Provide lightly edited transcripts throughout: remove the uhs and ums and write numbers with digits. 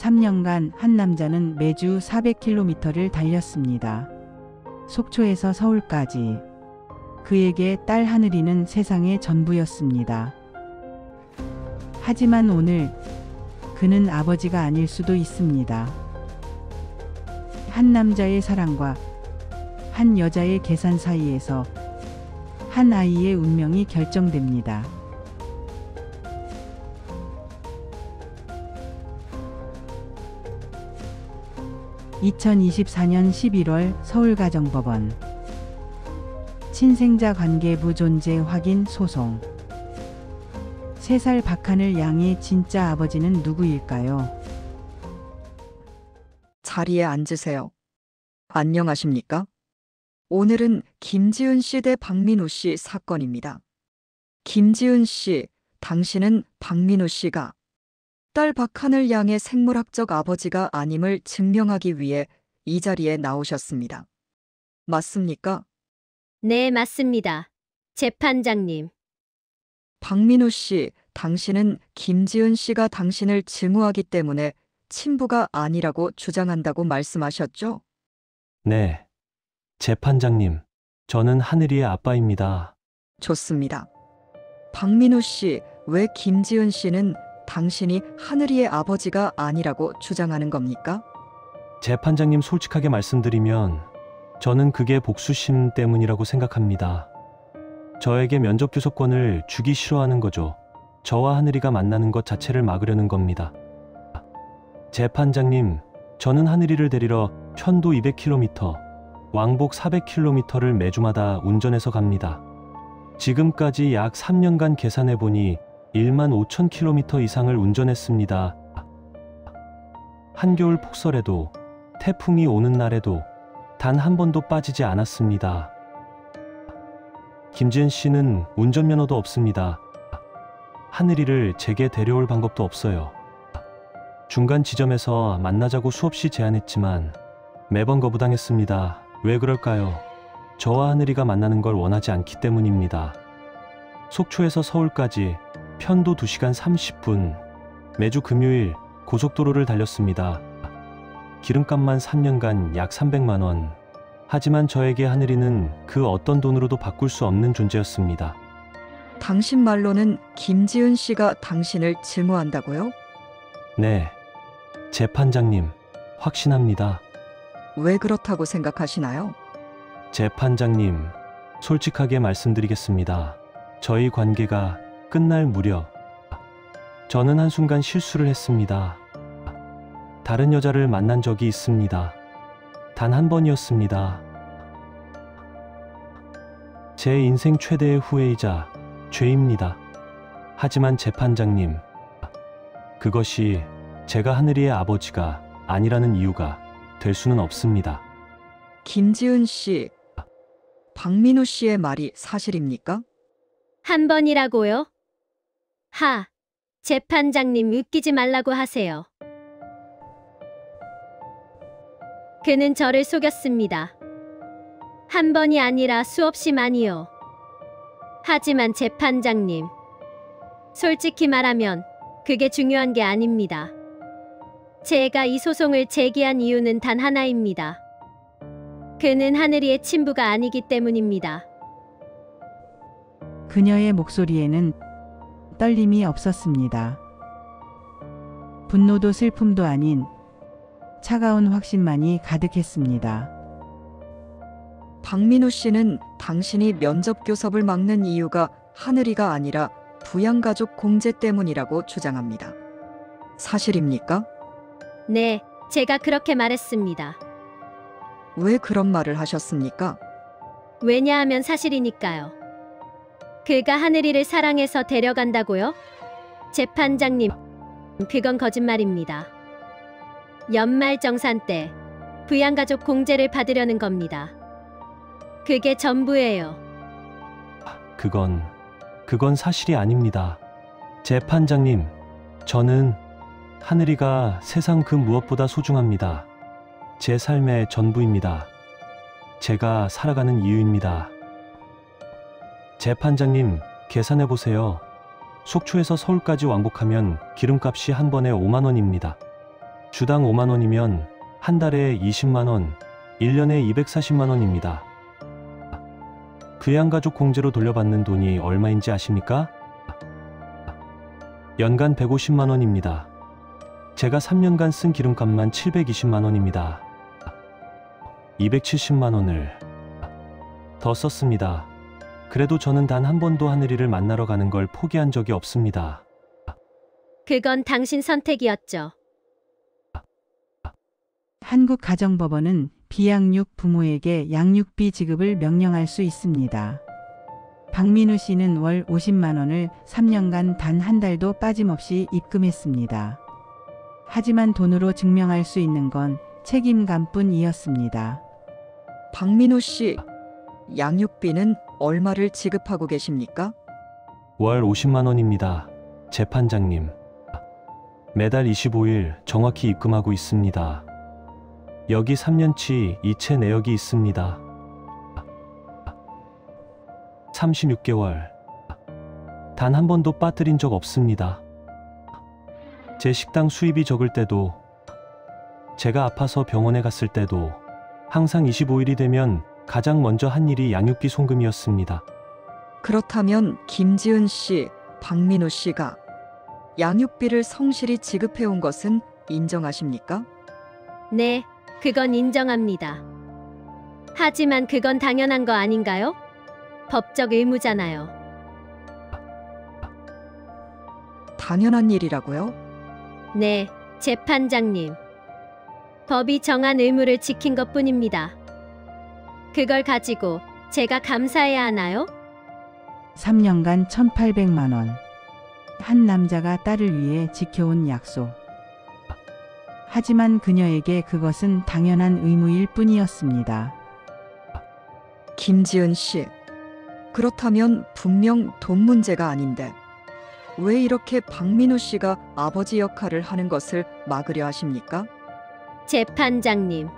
3년간 한 남자는 매주 400km를 달렸습니다. 속초에서 서울까지. 그에게 딸 하늘이는 세상의 전부였습니다. 하지만 오늘 그는 아버지가 아닐 수도 있습니다. 한 남자의 사랑과 한 여자의 계산 사이에서 한 아이의 운명이 결정됩니다. (2024년 11월) 서울가정법원 친생자 관계부 존재 확인 소송. 3살 박하늘 양의 진짜 아버지는 누구일까요? 자리에 앉으세요. 안녕하십니까? 오늘은 김지은 씨 대 박민우 씨 사건입니다. 김지은 씨, 당신은 박민우 씨가 딸 박하늘 양의 생물학적 아버지가 아님을 증명하기 위해 이 자리에 나오셨습니다. 맞습니까? 네, 맞습니다. 재판장님. 박민우 씨, 당신은 김지은 씨가 당신을 증오하기 때문에 친부가 아니라고 주장한다고 말씀하셨죠? 네. 재판장님, 저는 하늘이의 아빠입니다. 좋습니다. 박민우 씨, 왜 김지은 씨는 당신이 하늘이의 아버지가 아니라고 주장하는 겁니까? 재판장님, 솔직하게 말씀드리면 저는 그게 복수심 때문이라고 생각합니다. 저에게 면접 교섭권을 주기 싫어하는 거죠. 저와 하늘이가 만나는 것 자체를 막으려는 겁니다. 재판장님, 저는 하늘이를 데리러 편도 200km, 왕복 400km를 매주마다 운전해서 갑니다. 지금까지 약 3년간 계산해보니 15,000km 이상을 운전했습니다. 한겨울 폭설에도, 태풍이 오는 날에도 단 한 번도 빠지지 않았습니다. 김지은 씨는 운전면허도 없습니다. 하늘이를 제게 데려올 방법도 없어요. 중간 지점에서 만나자고 수없이 제안했지만 매번 거부당했습니다. 왜 그럴까요? 저와 하늘이가 만나는 걸 원하지 않기 때문입니다. 속초에서 서울까지 편도 2시간 30분, 매주 금요일 고속도로를 달렸습니다. 기름값만 3년간 약 300만 원. 하지만 저에게 하늘이는 그 어떤 돈으로도 바꿀 수 없는 존재였습니다. 당신 말로는 김지은 씨가 당신을 증오한다고요? 네. 재판장님, 확신합니다. 왜 그렇다고 생각하시나요? 재판장님, 솔직하게 말씀드리겠습니다. 저희 관계가 끝날 무렵 저는 한순간 실수를 했습니다. 다른 여자를 만난 적이 있습니다. 단 한 번이었습니다. 제 인생 최대의 후회이자 죄입니다. 하지만 재판장님, 그것이 제가 하늘이의 아버지가 아니라는 이유가 될 수는 없습니다. 김지은 씨, 박민우 씨의 말이 사실입니까? 한 번이라고요? 재판장님, 웃기지 말라고 하세요. 그는 저를 속였습니다. 한 번이 아니라 수없이 많이요. 하지만 재판장님, 솔직히 말하면 그게 중요한 게 아닙니다. 제가 이 소송을 제기한 이유는 단 하나입니다. 그는 하늘이의 친부가 아니기 때문입니다. 그녀의 목소리에는 떨림이 없었습니다. 분노도 슬픔도 아닌 차가운 확신만이 가득했습니다. 박민우 씨는 당신이 면접 교섭을 막는 이유가 하늘이가 아니라 부양가족 공제 때문이라고 주장합니다. 사실입니까? 네, 제가 그렇게 말했습니다. 왜 그런 말을 하셨습니까? 왜냐하면 사실이니까요. 그가 하늘이를 사랑해서 데려간다고요? 재판장님, 그건 거짓말입니다. 연말정산 때 부양가족 공제를 받으려는 겁니다. 그게 전부예요. 그건 사실이 아닙니다. 재판장님, 저는 하늘이가 세상 그 무엇보다 소중합니다. 제 삶의 전부입니다. 제가 살아가는 이유입니다. 재판장님, 계산해보세요. 속초에서 서울까지 왕복하면 기름값이 한 번에 5만 원입니다. 주당 5만 원이면 한 달에 20만 원, 1년에 240만 원입니다. 부양가족 공제로 돌려받는 돈이 얼마인지 아십니까? 연간 150만 원입니다. 제가 3년간 쓴 기름값만 720만 원입니다. 270만 원을 더 썼습니다. 그래도 저는 단 한 번도 하늘이를 만나러 가는 걸 포기한 적이 없습니다. 그건 당신 선택이었죠. 한국가정법원은 비양육 부모에게 양육비 지급을 명령할 수 있습니다. 박민우 씨는 월 50만 원을 3년간 단 한 달도 빠짐없이 입금했습니다. 하지만 돈으로 증명할 수 있는 건 책임감뿐이었습니다. 박민우 씨, 양육비는 얼마를 지급하고 계십니까? 월 50만 원입니다. 재판장님. 매달 25일 정확히 입금하고 있습니다. 여기 3년치 이체 내역이 있습니다. 36개월. 단 한 번도 빠뜨린 적 없습니다. 제 식당 수입이 적을 때도, 제가 아파서 병원에 갔을 때도 항상 25일이 되면 가장 먼저 한 일이 양육비 송금이었습니다. 그렇다면 김지은 씨, 박민우 씨가 양육비를 성실히 지급해온 것은 인정하십니까? 네, 그건 인정합니다. 하지만 그건 당연한 거 아닌가요? 법적 의무잖아요. 당연한 일이라고요? 네, 재판장님. 법이 정한 의무를 지킨 것뿐입니다. 그걸 가지고 제가 감사해야 하나요? 3년간 1,800만 원. 한 남자가 딸을 위해 지켜온 약속. 하지만 그녀에게 그것은 당연한 의무일 뿐이었습니다. 김지은 씨, 그렇다면 분명 돈 문제가 아닌데 왜 이렇게 박민우 씨가 아버지 역할을 하는 것을 막으려 하십니까? 재판장님.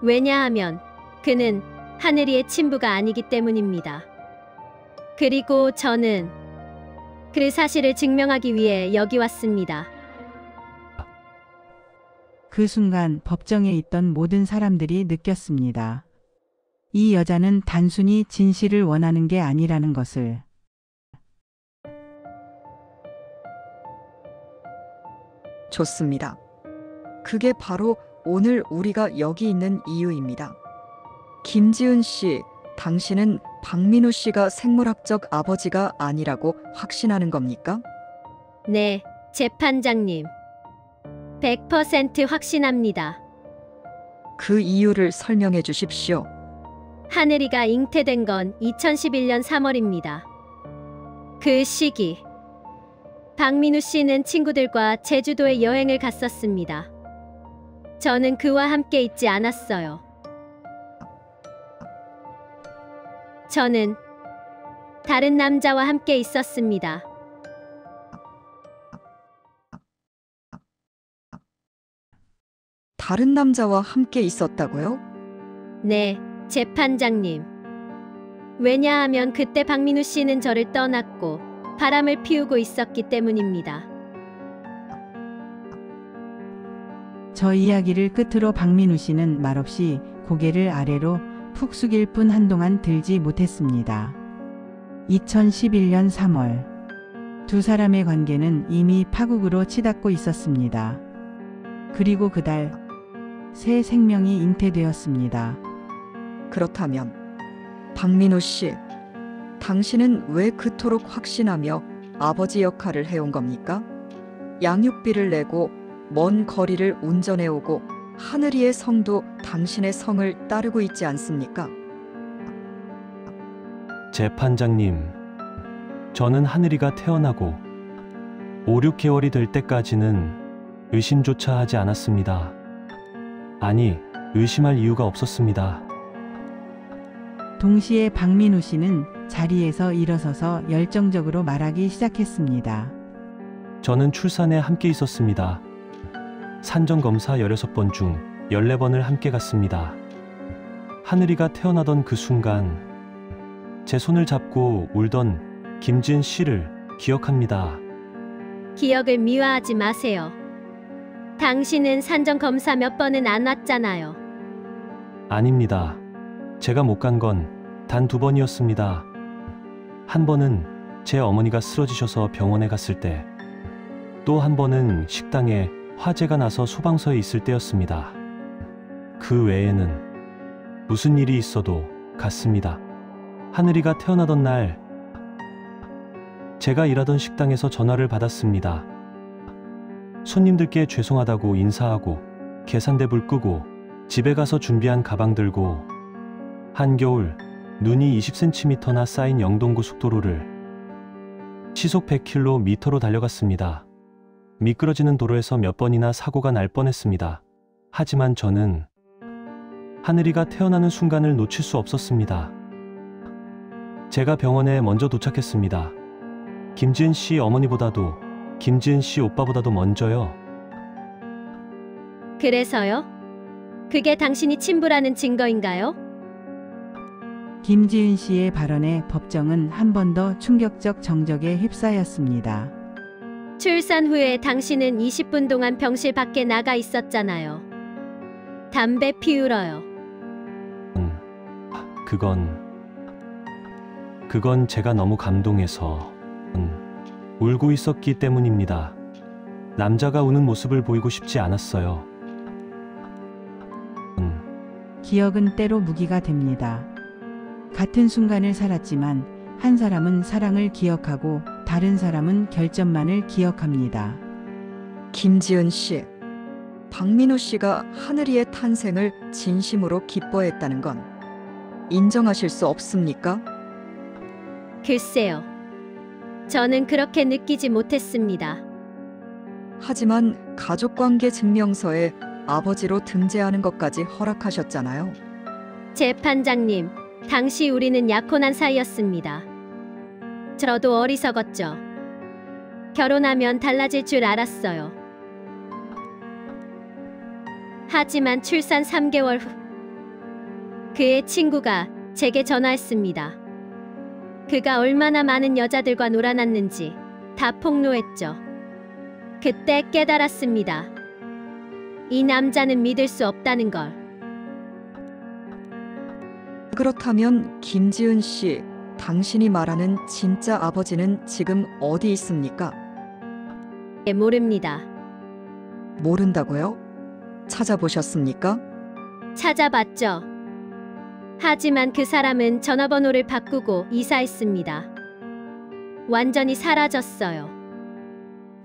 왜냐하면 그는 하늘이의 친부가 아니기 때문입니다. 그리고 저는 그 사실을 증명하기 위해 여기 왔습니다. 그 순간 법정에 있던 모든 사람들이 느꼈습니다. 이 여자는 단순히 진실을 원하는 게 아니라는 것을. 좋습니다. 그게 바로 오늘 우리가 여기 있는 이유입니다. 김지은 씨, 당신은 박민우 씨가 생물학적 아버지가 아니라고 확신하는 겁니까? 네, 재판장님. 100% 확신합니다. 그 이유를 설명해 주십시오. 하늘이가 잉태된 건 2011년 3월입니다. 그 시기 박민우 씨는 친구들과 제주도에 여행을 갔었습니다. 저는 그와 함께 있지 않았어요. 저는 다른 남자와 함께 있었습니다. 다른 남자와 함께 있었다고요? 네, 재판장님. 왜냐하면 그때 박민우 씨는 저를 떠났고 바람을 피우고 있었기 때문입니다. 저 이야기를 끝으로 박민우 씨는 말없이 고개를 아래로 푹 숙일 뿐 한동안 들지 못했습니다. 2011년 3월. 두 사람의 관계는 이미 파국으로 치닫고 있었습니다. 그리고 그달 새 생명이 잉태되었습니다. 그렇다면 박민우 씨, 당신은 왜 그토록 확신하며 아버지 역할을 해온 겁니까? 양육비를 내고 먼 거리를 운전해 오고 하늘이의 성도 당신의 성을 따르고 있지 않습니까? 재판장님, 저는 하늘이가 태어나고 5, 6개월이 될 때까지는 의심조차 하지 않았습니다. 아니, 의심할 이유가 없었습니다. 동시에 박민우 씨는 자리에서 일어서서 열정적으로 말하기 시작했습니다. 저는 출산에 함께 있었습니다. 산전검사 16번 중 14번을 함께 갔습니다. 하늘이가 태어나던 그 순간 제 손을 잡고 울던 김지은 씨를 기억합니다. 기억을 미화하지 마세요. 당신은 산정검사 몇 번은 안 왔잖아요. 아닙니다. 제가 못 간 건 단 2번이었습니다. 한 번은 제 어머니가 쓰러지셔서 병원에 갔을 때, 또 한 번은 식당에 화재가 나서 소방서에 있을 때였습니다. 그 외에는 무슨 일이 있어도 갔습니다. 하늘이가 태어나던 날, 제가 일하던 식당에서 전화를 받았습니다. 손님들께 죄송하다고 인사하고 계산대 불 끄고 집에 가서 준비한 가방 들고 한겨울 눈이 20cm나 쌓인 영동고속도로를 시속 100km로 달려갔습니다. 미끄러지는 도로에서 몇 번이나 사고가 날 뻔했습니다. 하지만 저는 하늘이가 태어나는 순간을 놓칠 수 없었습니다. 제가 병원에 먼저 도착했습니다. 김지은 씨 어머니보다도, 김지은 씨 오빠보다도 먼저요. 그래서요? 그게 당신이 친부라는 증거인가요? 김지은 씨의 발언에 법정은 한 번 더 충격적 정적에 휩싸였습니다. 출산 후에 당신은 20분 동안 병실 밖에 나가 있었잖아요. 담배 피우러요. 그건 제가 너무 감동해서 울고 있었기 때문입니다. 남자가 우는 모습을 보이고 싶지 않았어요. 기억은 때로 무기가 됩니다. 같은 순간을 살았지만 한 사람은 사랑을 기억하고 다른 사람은 결점만을 기억합니다. 김지은 씨, 박민우 씨가 하늘이의 탄생을 진심으로 기뻐했다는 건 인정하실 수 없습니까? 글쎄요. 저는 그렇게 느끼지 못했습니다. 하지만 가족관계 증명서에 아버지로 등재하는 것까지 허락하셨잖아요. 재판장님, 당시 우리는 약혼한 사이였습니다. 저도 어리석었죠. 결혼하면 달라질 줄 알았어요. 하지만 출산 3개월 후 그의 친구가 제게 전화했습니다. 그가 얼마나 많은 여자들과 놀아났는지 다 폭로했죠. 그때 깨달았습니다. 이 남자는 믿을 수 없다는 걸. 그렇다면 김지은 씨, 당신이 말하는 진짜 아버지는 지금 어디 있습니까? 모릅니다. 모른다고요? 찾아보셨습니까? 찾아봤죠. 하지만 그 사람은 전화번호를 바꾸고 이사했습니다. 완전히 사라졌어요.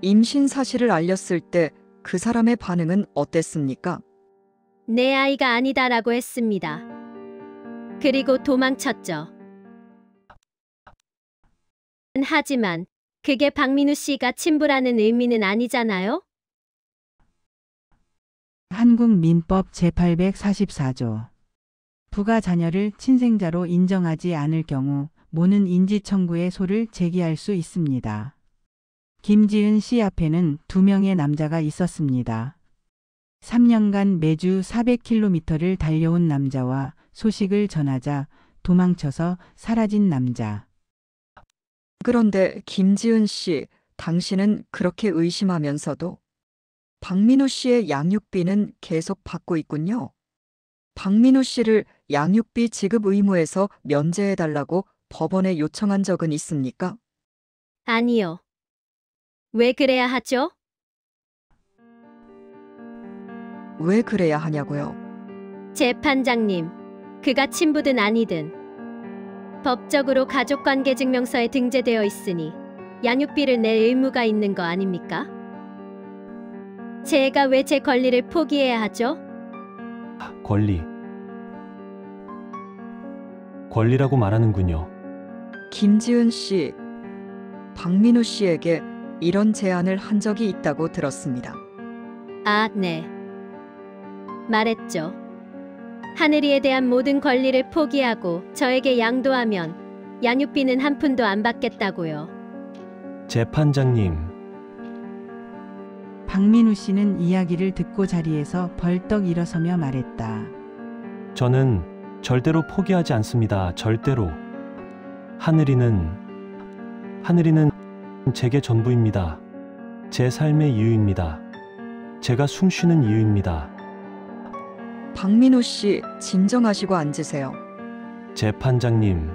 임신 사실을 알렸을 때 그 사람의 반응은 어땠습니까? 내 아이가 아니다라고 했습니다. 그리고 도망쳤죠. 하지만 그게 박민우 씨가 친부라는 의미는 아니잖아요? 한국민법 제844조. 부가 자녀를 친생자로 인정하지 않을 경우 모는 인지청구의 소를 제기할 수 있습니다. 김지은 씨 앞에는 2명의 남자가 있었습니다. 3년간 매주 400km를 달려온 남자와 소식을 전하자 도망쳐서 사라진 남자. 그런데 김지은 씨, 당신은 그렇게 의심하면서도 박민우 씨의 양육비는 계속 받고 있군요. 박민우 씨를 양육비 지급 의무에서 면제해달라고 법원에 요청한 적은 있습니까? 아니요. 왜 그래야 하죠? 왜 그래야 하냐고요? 재판장님, 그가 친부든 아니든 법적으로 가족관계증명서에 등재되어 있으니 양육비를 낼 의무가 있는 거 아닙니까? 제가 왜 제 권리를 포기해야 하죠? 권리라고 말하는군요. 김지은 씨, 박민우 씨에게 이런 제안을 한 적이 있다고 들었습니다. 아, 네. 말했죠. 하늘이에 대한 모든 권리를 포기하고 저에게 양도하면 양육비는 한 푼도 안 받겠다고요. 재판장님, 박민우 씨는 이야기를 듣고 자리에서 벌떡 일어서며 말했다. 저는 절대로 포기하지 않습니다. 절대로. 하늘이는 제게 전부입니다. 제 삶의 이유입니다. 제가 숨쉬는 이유입니다. 박민우 씨, 진정하시고 앉으세요. 재판장님,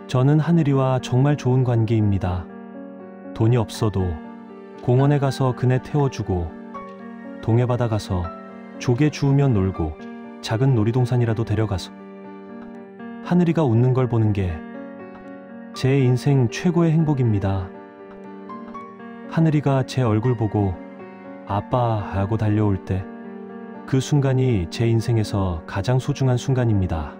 저는 하늘이와 정말 좋은 관계입니다. 돈이 없어도 공원에 가서 그네 태워주고 동해바다 가서 조개 주우면 놀고 작은 놀이동산이라도 데려가서 하늘이가 웃는 걸 보는 게 제 인생 최고의 행복입니다. 하늘이가 제 얼굴 보고 아빠 하고 달려올 때 그 순간이 제 인생에서 가장 소중한 순간입니다.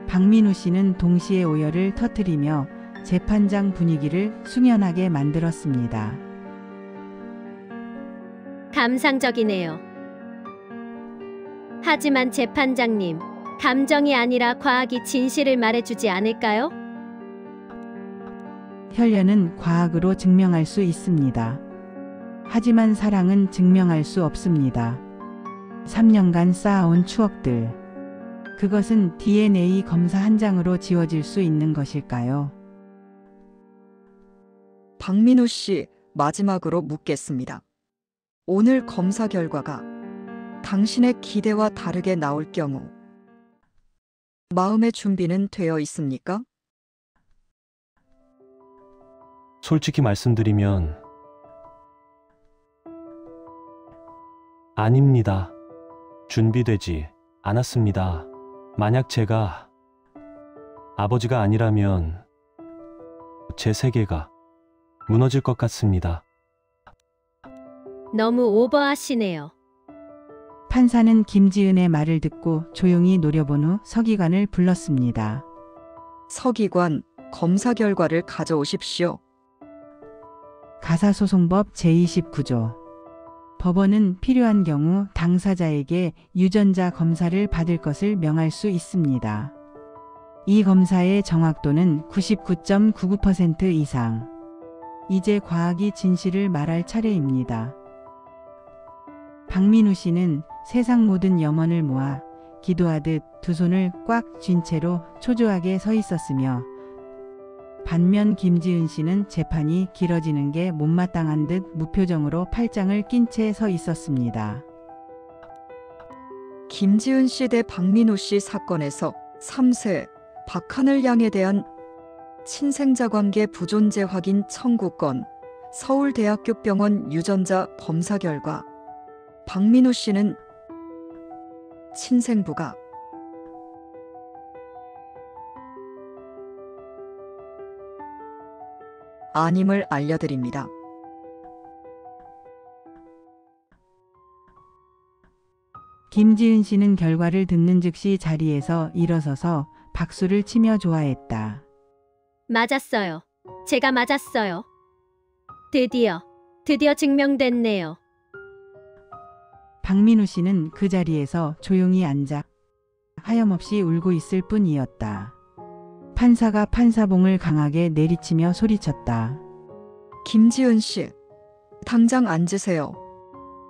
박민우 씨는 동시에 오열을 터뜨리며 재판장 분위기를 숙연하게 만들었습니다. 감상적이네요. 하지만 재판장님, 감정이 아니라 과학이 진실을 말해주지 않을까요? 혈연은 과학으로 증명할 수 있습니다. 하지만 사랑은 증명할 수 없습니다. 3년간 쌓아온 추억들. 그것은 DNA 검사 한 장으로 지워질 수 있는 것일까요? 박민우 씨, 마지막으로 묻겠습니다. 오늘 검사 결과가 당신의 기대와 다르게 나올 경우 마음의 준비는 되어 있습니까? 솔직히 말씀드리면 아닙니다. 준비되지 않았습니다. 만약 제가 아버지가 아니라면 제 세계가 무너질 것 같습니다. 너무 오버하시네요. 판사는 김지은의 말을 듣고 조용히 노려본 후 서기관을 불렀습니다. 서기관, 검사 결과를 가져오십시오. 가사소송법 제29조. 법원은 필요한 경우 당사자에게 유전자 검사를 받을 것을 명할 수 있습니다. 이 검사의 정확도는 99.99% 이상. 이제 과학이 진실을 말할 차례입니다. 박민우 씨는 세상 모든 염원을 모아 기도하듯 두 손을 꽉 쥔 채로 초조하게 서 있었으며, 반면 김지은 씨는 재판이 길어지는 게 못마땅한 듯 무표정으로 팔짱을 낀 채 서 있었습니다. 김지은 씨 대 박민우 씨 사건에서 3세 박하늘 양에 대한 친생자 관계 부존재 확인 청구권, 서울대학교 병원 유전자 검사 결과, 박민우 씨는 친생부가 아님을 알려드립니다. 김지은 씨는 결과를 듣는 즉시 자리에서 일어서서 박수를 치며 좋아했다. 맞았어요. 제가 맞았어요. 드디어 증명됐네요. 박민우 씨는 그 자리에서 조용히 앉아 하염없이 울고 있을 뿐이었다. 판사가 판사봉을 강하게 내리치며 소리쳤다. 김지은 씨, 당장 앉으세요.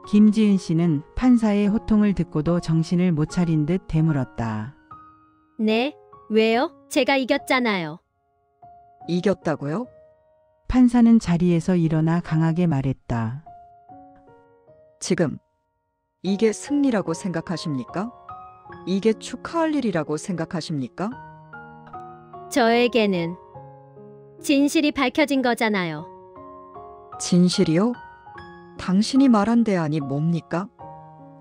김지은 씨는 판사의 호통을 듣고도 정신을 못 차린 듯 되물었다. 네? 왜요? 제가 이겼잖아요. 이겼다고요? 판사는 자리에서 일어나 강하게 말했다. 지금 이게 승리라고 생각하십니까? 이게 축하할 일이라고 생각하십니까? 저에게는 진실이 밝혀진 거잖아요. 진실이요? 당신이 말한 대안이 뭡니까?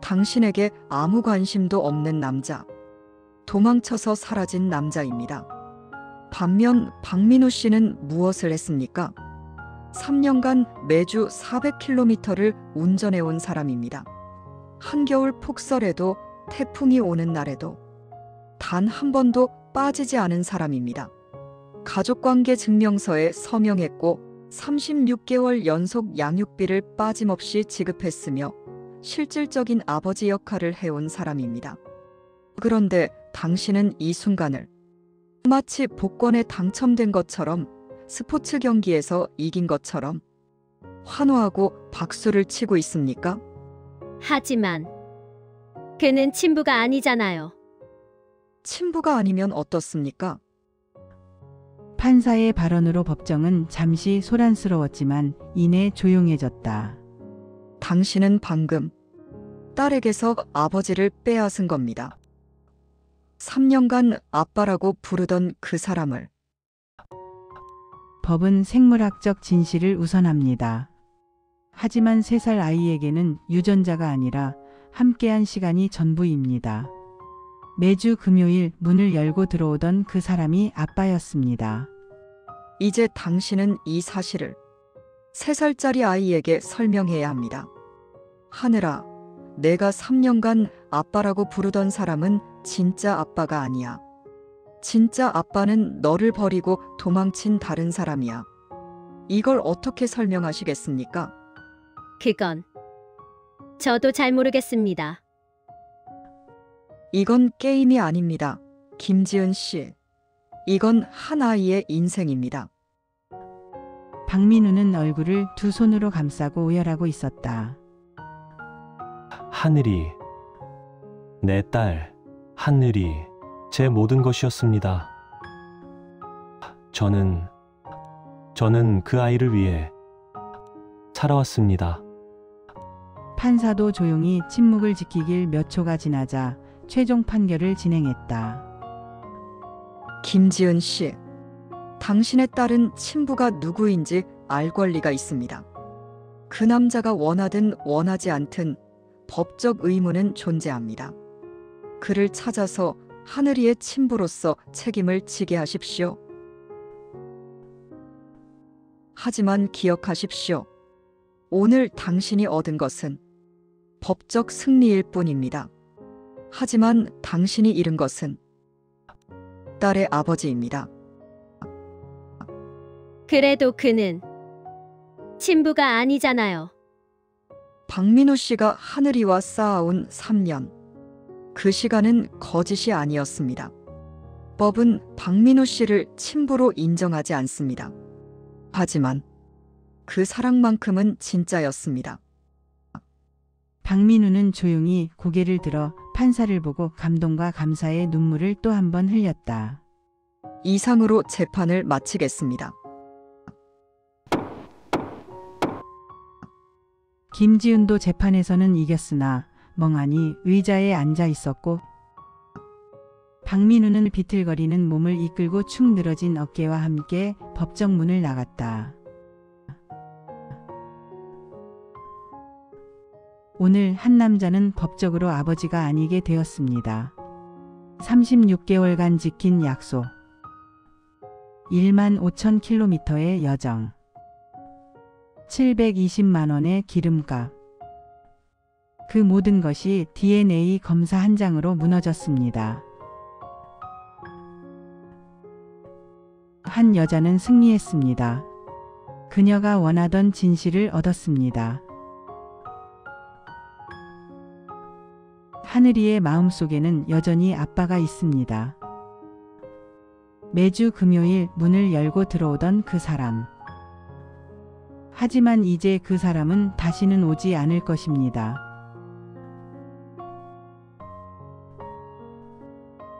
당신에게 아무 관심도 없는 남자, 도망쳐서 사라진 남자입니다. 반면 박민우 씨는 무엇을 했습니까? 3년간 매주 400km를 운전해온 사람입니다. 한겨울 폭설에도 태풍이 오는 날에도 단 한 번도 빠지지 않은 사람입니다. 가족관계 증명서에 서명했고 36개월 연속 양육비를 빠짐없이 지급했으며 실질적인 아버지 역할을 해온 사람입니다. 그런데 당신은 이 순간을 마치 복권에 당첨된 것처럼, 스포츠 경기에서 이긴 것처럼 환호하고 박수를 치고 있습니까? 하지만 그는 친부가 아니잖아요. 친부가 아니면 어떻습니까? 판사의 발언으로 법정은 잠시 소란스러웠지만 이내 조용해졌다. 당신은 방금 딸에게서 아버지를 빼앗은 겁니다. 3년간 아빠라고 부르던 그 사람을. 법은 생물학적 진실을 우선합니다. 하지만 3살 아이에게는 유전자가 아니라 함께한 시간이 전부입니다. 매주 금요일 문을 열고 들어오던 그 사람이 아빠였습니다. 이제 당신은 이 사실을 3살짜리 아이에게 설명해야 합니다. 하늘아, 내가 3년간 아빠라고 부르던 사람은 진짜 아빠가 아니야. 진짜 아빠는 너를 버리고 도망친 다른 사람이야. 이걸 어떻게 설명하시겠습니까? 그건 저도 잘 모르겠습니다. 이건 게임이 아닙니다. 김지은 씨. 이건 한 아이의 인생입니다. 박민우는 얼굴을 두 손으로 감싸고 오열하고 있었다. 하늘이, 내 딸, 하늘이 제 모든 것이었습니다. 저는 그 아이를 위해 살아왔습니다. 판사도 조용히 침묵을 지키길 몇 초가 지나자 최종 판결을 진행했다. 김지은 씨. 당신의 딸은 친부가 누구인지 알 권리가 있습니다. 그 남자가 원하든 원하지 않든 법적 의무는 존재합니다. 그를 찾아서 하늘이의 친부로서 책임을 지게 하십시오. 하지만 기억하십시오. 오늘 당신이 얻은 것은 법적 승리일 뿐입니다. 하지만 당신이 잃은 것은 딸의 아버지입니다. 그래도 그는 친부가 아니잖아요. 박민우 씨가 하늘이와 쌓아온 3년. 그 시간은 거짓이 아니었습니다. 법은 박민우 씨를 친부로 인정하지 않습니다. 하지만 그 사랑만큼은 진짜였습니다. 박민우는 조용히 고개를 들어 판사를 보고 감동과 감사의 눈물을 또 한 번 흘렸다. 이상으로 재판을 마치겠습니다. 김지은도 재판에서는 이겼으나 멍하니 의자에 앉아 있었고 박민우는 비틀거리는 몸을 이끌고 축 늘어진 어깨와 함께 법정 문을 나갔다. 오늘 한 남자는 법적으로 아버지가 아니게 되었습니다. 36개월간 지킨 약속. 1만 5천 킬로미터의 여정. 720만 원의 기름값. 그 모든 것이 DNA 검사 한 장으로 무너졌습니다. 한 여자는 승리했습니다. 그녀가 원하던 진실을 얻었습니다. 하늘이의 마음속에는 여전히 아빠가 있습니다. 매주 금요일 문을 열고 들어오던 그 사람. 하지만 이제 그 사람은 다시는 오지 않을 것입니다.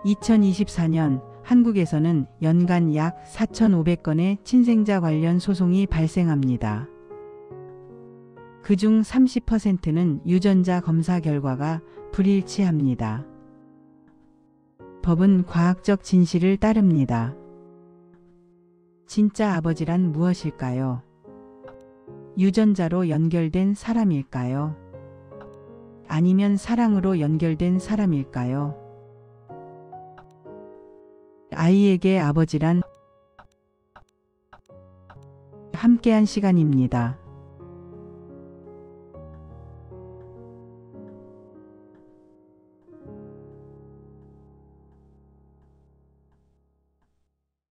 2024년 한국에서는 연간 약 4,500건의 친생자 관련 소송이 발생합니다. 그중 30%는 유전자 검사 결과가 불일치합니다. 법은 과학적 진실을 따릅니다. 진짜 아버지란 무엇일까요? 유전자로 연결된 사람일까요? 아니면 사랑으로 연결된 사람일까요? 아이에게 아버지란 함께한 시간입니다.